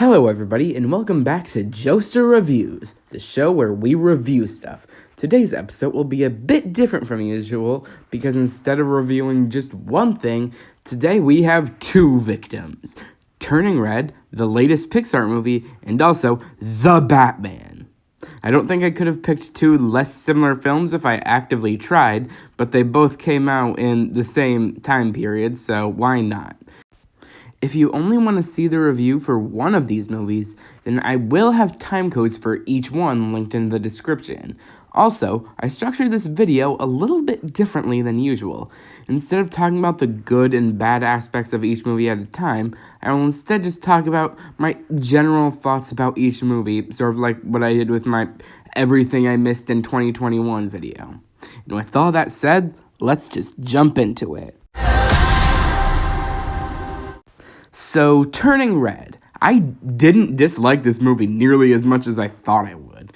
Hello everybody, and welcome back to JOESTER Reviews, the show where we review stuff. Today's episode will be a bit different from usual, because instead of reviewing just one thing, today we have two victims. Turning Red, the latest Pixar movie, and also The Batman. I don't think I could have picked two less similar films if I actively tried, but they both came out in the same time period, so why not? If you only want to see the review for one of these movies, then I will have time codes for each one linked in the description. Also, I structured this video a little bit differently than usual. Instead of talking about the good and bad aspects of each movie at a time, I will instead just talk about my general thoughts about each movie, sort of like what I did with my Everything I Missed in 2021 video. And with all that said, let's just jump into it. So, Turning Red. I didn't dislike this movie nearly as much as I thought I would.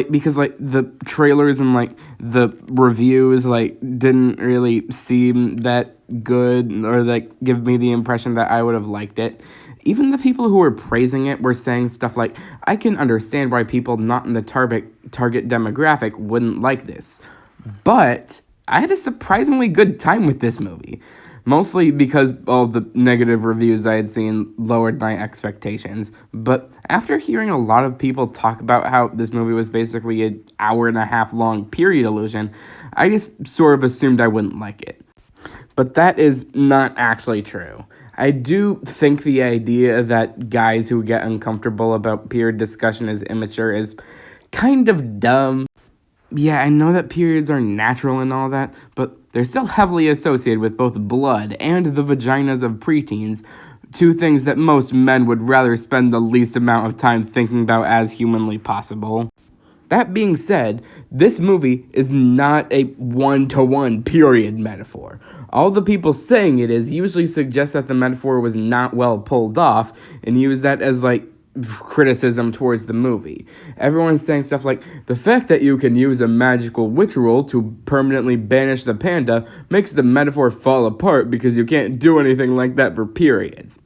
Because the trailers and, the reviews, didn't really seem that good or, give me the impression that I would have liked it. Even the people who were praising it were saying stuff like, I can understand why people not in the target demographic wouldn't like this. But I had a surprisingly good time with this movie. Mostly because all the negative reviews I had seen lowered my expectations. But after hearing a lot of people talk about how this movie was basically an hour-and-a-half long period illusion, I just sort of assumed I wouldn't like it. But that is not actually true. I do think the idea that guys who get uncomfortable about period discussion as immature is kind of dumb. Yeah, I know that periods are natural and all that, but they're still heavily associated with both blood and the vaginas of preteens, two things that most men would rather spend the least amount of time thinking about as humanly possible. That being said, this movie is not a one-to-one period metaphor. All the people saying it is usually suggest that the metaphor was not well pulled off and use that as, criticism towards the movie. Everyone's saying stuff like, the fact that you can use a magical ritual to permanently banish the panda makes the metaphor fall apart because you can't do anything like that for periods.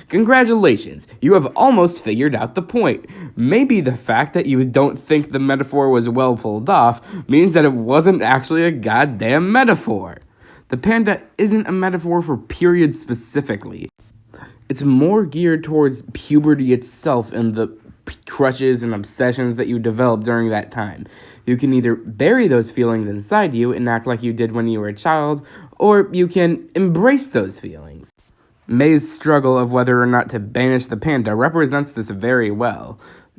Congratulations, you have almost figured out the point. Maybe the fact that you don't think the metaphor was well pulled off means that it wasn't actually a goddamn metaphor. The panda isn't a metaphor for periods specifically. It's more geared towards puberty itself and the crushes and obsessions that you develop during that time. You can either bury those feelings inside you and act like you did when you were a child, or you can embrace those feelings. May's struggle of whether or not to banish the panda represents this very well.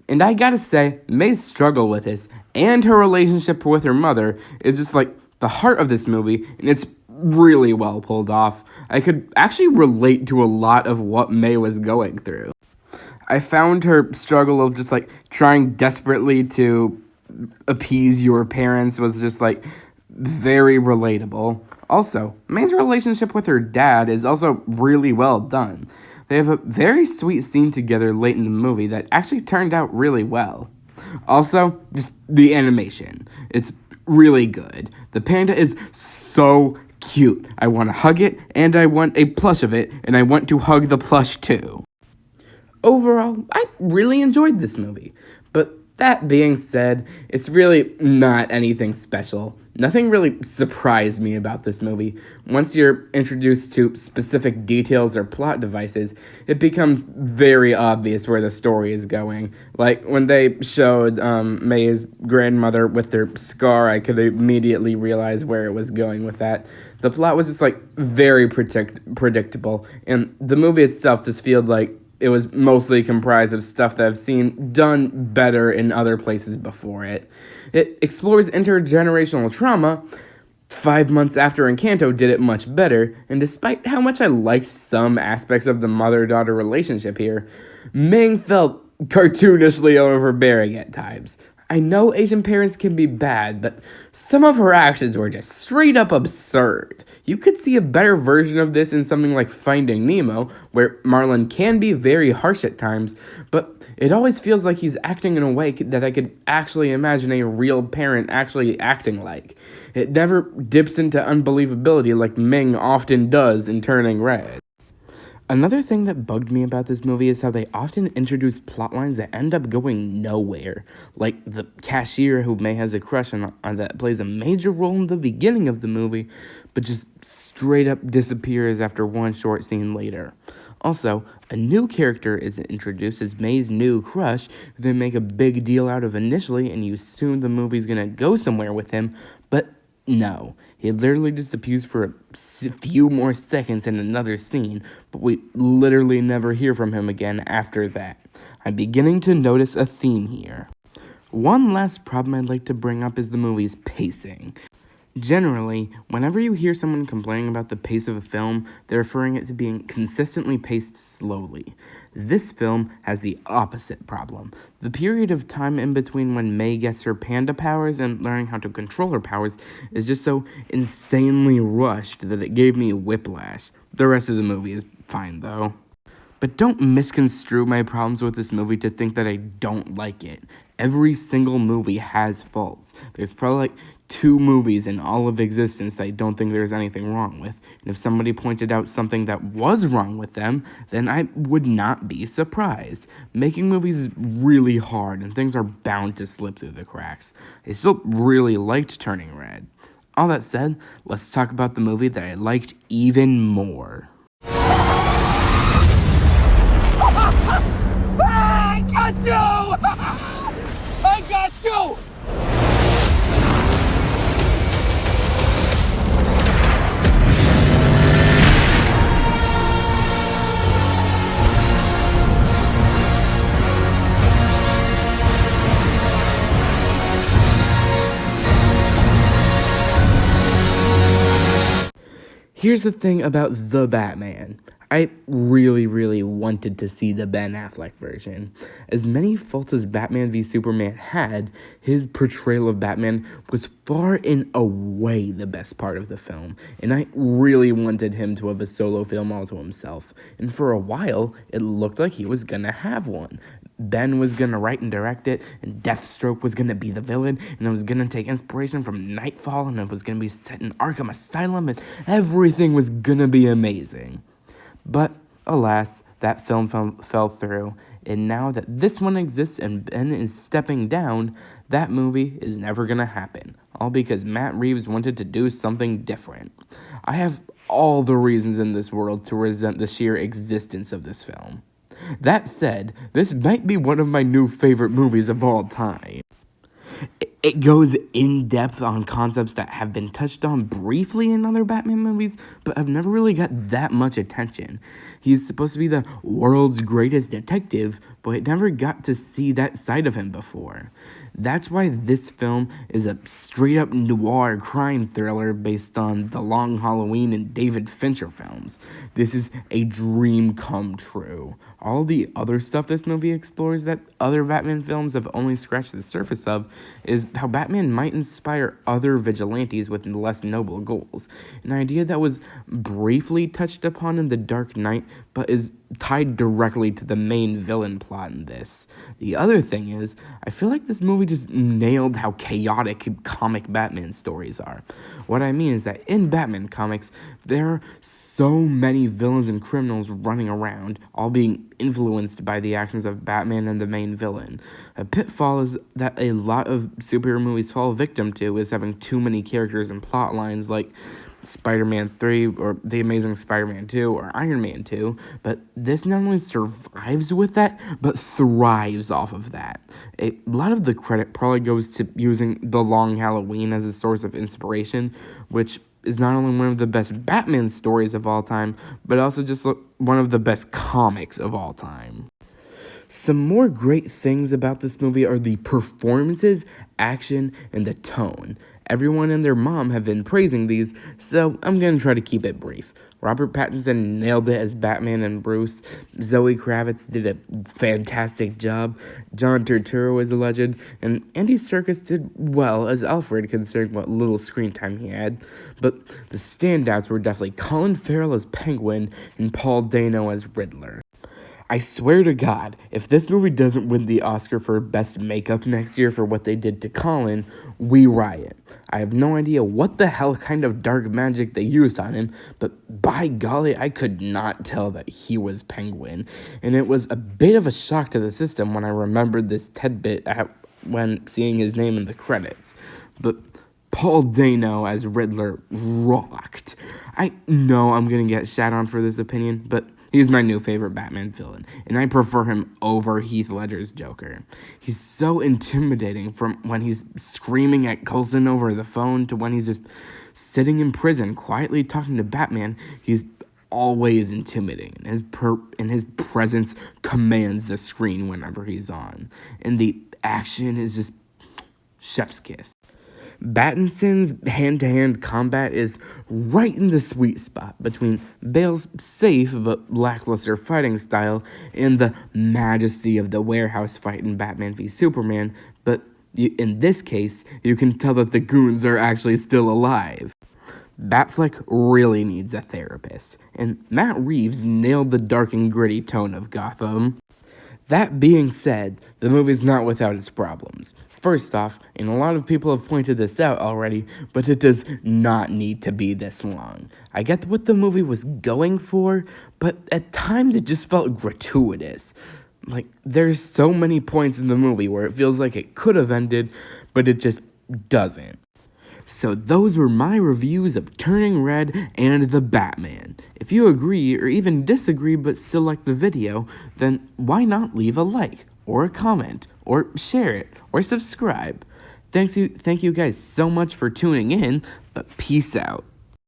And I gotta say, May's struggle with this and her relationship with her mother is just the heart of this movie, and it's really well pulled off. I could actually relate to a lot of what May was going through. I found her struggle of just trying desperately to appease your parents was just very relatable. Also, May's relationship with her dad is also really well done. They have a very sweet scene together late in the movie that actually turned out really well. Also, just the animation. It's really good. The panda is so cute. I want to hug it, and I want a plush of it, and I want to hug the plush too. Overall, I really enjoyed this movie. But that being said, it's really not anything special. Nothing really surprised me about this movie. Once you're introduced to specific details or plot devices, it becomes very obvious where the story is going. Like, when they showed May's grandmother with her scar, I could immediately realize where it was going with that. The plot was just, very predictable, and the movie itself just feels like it was mostly comprised of stuff that I've seen done better in other places before it. It explores intergenerational trauma. 5 months after Encanto did it much better, and despite how much I liked some aspects of the mother-daughter relationship here, Ming felt cartoonishly overbearing at times. I know Asian parents can be bad, but some of her actions were just straight up absurd. You could see a better version of this in something like Finding Nemo, where Marlin can be very harsh at times, but it always feels like he's acting in a way that I could actually imagine a real parent actually acting like. It never dips into unbelievability like Ming often does in Turning Red. Another thing that bugged me about this movie is how they often introduce plot lines that end up going nowhere. Like the cashier who May has a crush on that plays a major role in the beginning of the movie, but just straight up disappears after one short scene later. Also, a new character is introduced as May's new crush, who they make a big deal out of initially, and you assume the movie's gonna go somewhere with him, but no. He literally just appears for a few more seconds in another scene, but we literally never hear from him again after that. I'm beginning to notice a theme here. One last problem I'd like to bring up is the movie's pacing. Generally, whenever you hear someone complaining about the pace of a film, they're referring it to being consistently paced slowly. This film has the opposite problem. The period of time in between when May gets her panda powers and learning how to control her powers is just so insanely rushed that it gave me whiplash. The rest of the movie is fine, though. But don't misconstrue my problems with this movie to think that I don't like it. Every single movie has faults. There's probably like 2 movies in all of existence that I don't think there's anything wrong with. And if somebody pointed out something that was wrong with them, then I would not be surprised. Making movies is really hard and things are bound to slip through the cracks. I still really liked Turning Red. All that said, let's talk about the movie that I liked even more. I got you! I got you! Here's the thing about The Batman. I really wanted to see the Ben Affleck version. As many faults as Batman v Superman had, his portrayal of Batman was far and away the best part of the film, and I really wanted him to have a solo film all to himself. And for a while, it looked like he was gonna have one. Ben was gonna write and direct it, and Deathstroke was gonna be the villain, and it was gonna take inspiration from Nightfall, and it was gonna be set in Arkham Asylum, and everything was gonna be amazing. But, alas, that film fell through, and now that this one exists and Ben is stepping down, that movie is never gonna happen, all because Matt Reeves wanted to do something different. I have all the reasons in this world to resent the sheer existence of this film. That said, this might be one of my new favorite movies of all time. It goes in depth on concepts that have been touched on briefly in other Batman movies, but have never really got that much attention. He's supposed to be the world's greatest detective, but it never got to see that side of him before. That's why this film is a straight-up noir crime thriller based on The Long Halloween and David Fincher films. This is a dream come true. All the other stuff this movie explores that other Batman films have only scratched the surface of is how Batman might inspire other vigilantes with less noble goals. An idea that was briefly touched upon in The Dark Knight, but is tied directly to the main villain plot in this. The other thing is, I feel like this movie just nailed how chaotic comic Batman stories are. What I mean is that in Batman comics, there are so many villains and criminals running around, all being influenced by the actions of Batman and the main villain. A pitfall is that a lot of superhero movies fall victim to is having too many characters and plot lines like Spider-Man 3 or The Amazing Spider-Man 2 or Iron Man 2, but this not only survives with that, but thrives off of that. A lot of the credit probably goes to using The Long Halloween as a source of inspiration, which is not only one of the best Batman stories of all time, but also just one of the best comics of all time. Some more great things about this movie are the performances, action, and the tone. Everyone and their mom have been praising these, so I'm going to try to keep it brief. Robert Pattinson nailed it as Batman and Bruce. Zoe Kravitz did a fantastic job. John Turturro is a legend. And Andy Serkis did well as Alfred, considering what little screen time he had. But the standouts were definitely Colin Farrell as Penguin and Paul Dano as Riddler. I swear to God, if this movie doesn't win the Oscar for Best Makeup next year for what they did to Colin, we riot. I have no idea what the hell kind of dark magic they used on him, but by golly, I could not tell that he was Penguin. And it was a bit of a shock to the system when I remembered this tidbit when seeing his name in the credits. But Paul Dano as Riddler rocked. I know I'm gonna get shat on for this opinion, but he's my new favorite Batman villain, and I prefer him over Heath Ledger's Joker. He's so intimidating, from when he's screaming at Coulson over the phone to when he's just sitting in prison quietly talking to Batman. He's always intimidating, and his presence commands the screen whenever he's on, and the action is just chef's kiss. Battinson's hand-to-hand combat is right in the sweet spot between Bale's safe but lackluster fighting style and the majesty of the warehouse fight in Batman v Superman, but in this case, you can tell that the goons are actually still alive. Batfleck really needs a therapist, and Matt Reeves nailed the dark and gritty tone of Gotham. That being said, the movie's not without its problems. First off, and a lot of people have pointed this out already, but it does not need to be this long. I get what the movie was going for, but at times it just felt gratuitous. Like, there's so many points in the movie where it feels like it could have ended, but it just doesn't. So those were my reviews of Turning Red and The Batman. If you agree or even disagree but still like the video, then why not leave a like or a comment or share it or subscribe? Thank you guys so much for tuning in, but peace out.